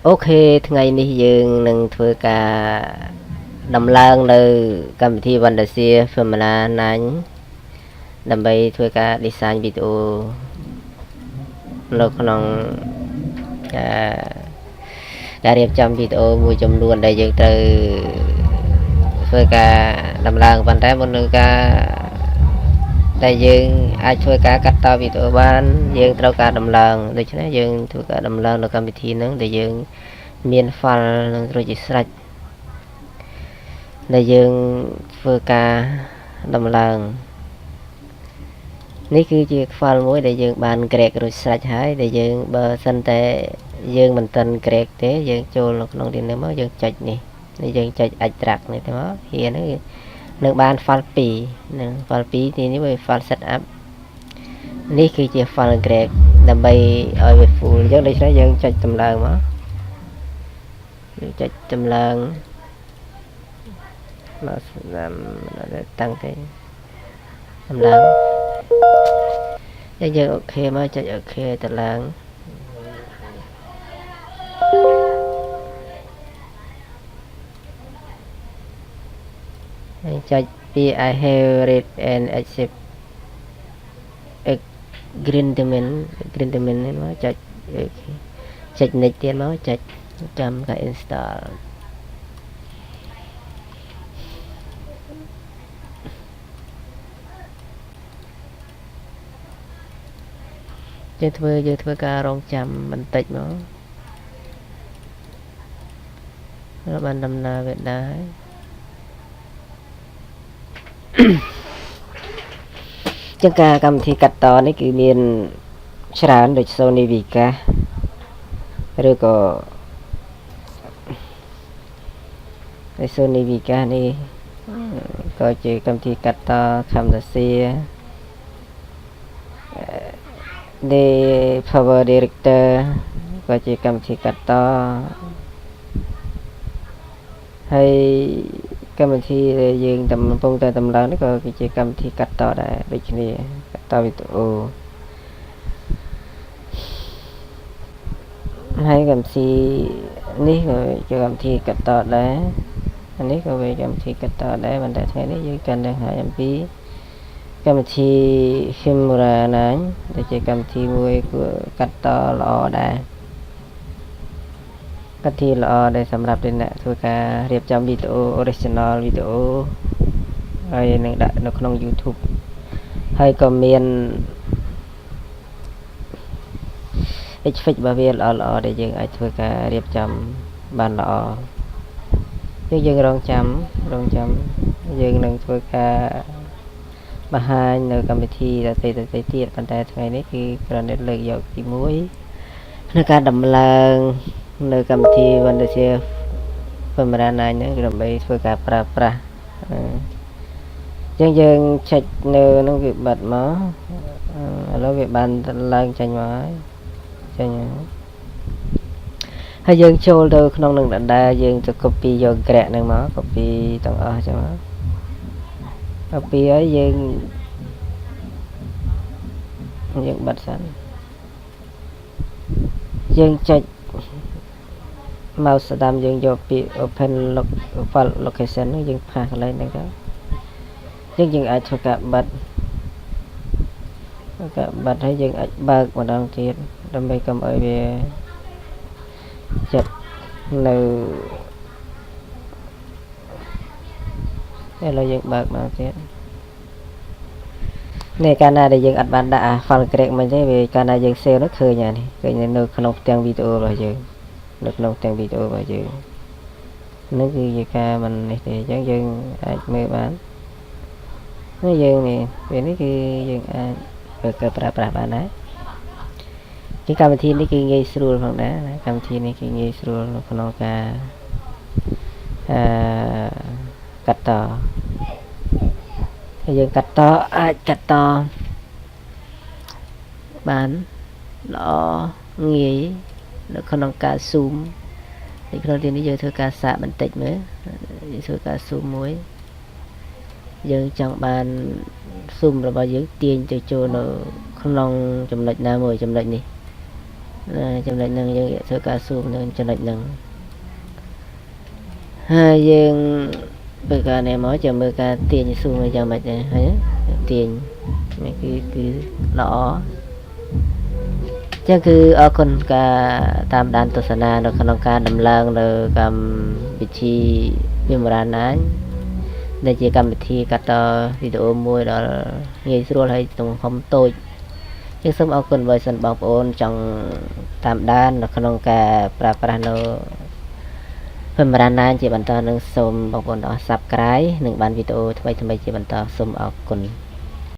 អូខេថ្ងៃនេះយើងនឹងធ្វើការដំឡើងនៅកម្មវិធី Vandasia Femina ណាញ់ដើម្បីធ្វើការ design វីដេអូនៅក្នុងការរៀបចំវីដេអូមួយចំនួនដែលយើងត្រូវធ្វើការដំឡើងប៉ុន្តែមុននឹងការដែលយើងអាចធ្វើការកាត់តវីដេអូបានយើងត្រូវការដំឡើងដូច្នេះយើងធ្វើការដំឡើងនៅកម្មវិធីហ្នឹងដែលយើងមាន file នឹងរួចជាស្រេចដែលយើងធ្វើការដំឡើងនេះគឺជា file មួយដែលយើងបាន grab រួចស្រេចហើយដែលយើងបើសិនតែយើងមិនទាន់ grab ទេយើងចូលនៅក្នុងនេះមកយើងចុចនេះយើងចុច extract នេះទៅមកហ៊ានហ្នឹងនឹងបាន file 2នឹង file 2ទីនេះវា file setup នេះគឺជា file grab ដើម្បីឲ្យវា full យើងដូច្នេះយើងចុចតម្លើងមកយើងចុចតម្លើងមកតាំងគេតម្លើងយើងអូខេមកចុចអូខេតម្លើងហើយចុចពី I have read and accept agreement នេះមកចុចអូខេចុច next ទៀតមកចុចចាំការ install យើងធ្វើការរងចាំបន្តិចមកแล้วបានដំណើរវាដែរចឹងការកម្មវិធីកាត់តនេះគឺមានច្រើនដូច Sony Vegas ឬក៏ Sony Vegas នេះក៏ជាកម្មវិធីកាត់ត Camtasia The Power Director ក៏ជាកម្មវិធីកាត់តហើយកម្មវិធីដែលយើងកំពុងតែតម្លើងនេះក៏ជាកម្មវិធីកាត់តដែរដូចគ្នាកាត់តវីដេអូហើយកម្មវិធីនេះក៏ជាកម្មវិធីកាត់តដែរអានេះក៏វាកម្មវិធីកាត់តដែរប៉ុន្តែថ្ងៃនេះយើងកាន់តែហើយអំពីកម្មវិធី Filmora ណាញដែលជាកម្មវិធីមួយគឺកាត់តល្អដែរកាត់ទីល្អដែលសម្រាប់អ្នកធ្វើការរៀបចំវីដេអូ original វីដេអូហើយនឹងដាក់នៅក្នុង YouTube ហើយក៏មាន effect របស់វាល្អៗដែលយើងអាចធ្វើការរៀបចំបានល្អយើងរងចាំយើងនឹងធ្វើការបង្ហាញនៅកម្មវិធីដទៃទៀតប៉ុន្តែថ្ងៃនេះគឺគ្រាន់តែលើកយកទី1នៅការដំឡើងនៅកម្មវិធី Vandasia Femina ហ្នឹងដើម្បីធ្វើការប្រើប្រាស់យើងចុចនៅនឹងវាបិទមកឥឡូវវាបានឡើងចេញមកហើយចេញហើយយើងចូលទៅក្នុងនឹងដដែលយើងទៅ copy យក grab ហ្នឹងមក copy ទាំងអស់ចឹងមក copy ហើយយើងបិទសិនយើងចុច mouse ស្ដាំយើងយកពី open file location ហ្នឹងយើងផាសកន្លែងហ្នឹងទៅយើងអាចធ្វើការបិទហើយយើងអាចបើកម្ដងទៀតដើម្បីកុំឲ្យវាចិត្តនៅឥឡូវយើងបើកមកទៀតនេះកាលណាដែលយើងអត់បានដាក់ file grab មិនទេវាកាលណាយើង save នោះឃើញអានេះឃើញនៅក្នុងផ្ទាំងវីដេអូរបស់យើងនៅក្នុងផ្ទាំងវីដេអូរបស់យើងនេះគឺជាការមិននេះទេអញ្ចឹងយើងអាចមើលបាននេះយើងនេះពេលនេះគឺយើងអាចប្រើប្រាស់បានដែរជាកម្មវិធីនេះគឺងាយស្រួលផងដែរកម្មវិធីនេះគឺងាយស្រួលនៅក្នុងការកាត់តហើយយើងកាត់តអាចកាត់តបានល្អងាយនៅក្នុងការ zoom នៅក្នុងទីនេះយើងធ្វើការសាកបន្តិចមើលយើងធ្វើការ zoom មួយយើងចង់បាន zoom របស់យើងទាញទៅចូលនៅក្នុងចំណុចណាមួយចំណុចនេះ ចំណុចហ្នឹងយើងធ្វើការស៊ូមនៅចំណុចហ្នឹងហើយយើងបើការនេះមកចាំមើលការទាញស៊ូមយ៉ាងម៉េចដែរហើយទាញនេះគឺល្អចឹងគឺអរគុណការតាមដានទស្សនានៅក្នុងការដំឡើងនៅកម្មវិធីវិមរាណាញដែលជាកម្មវិធីកាត់តវីដេអូមួយដល់ងាយស្រួលហើយទំហំតូចចឹងសូមអរគុណបើសិនបងប្អូនចង់តាមដាននៅក្នុងការប្រើប្រាស់នៅវិមរាណាញជាបន្តនឹងសូមបងប្អូនអរ Subscribe និងបានវីដេអូថ្មីៗជាបន្តសូមអរគុណ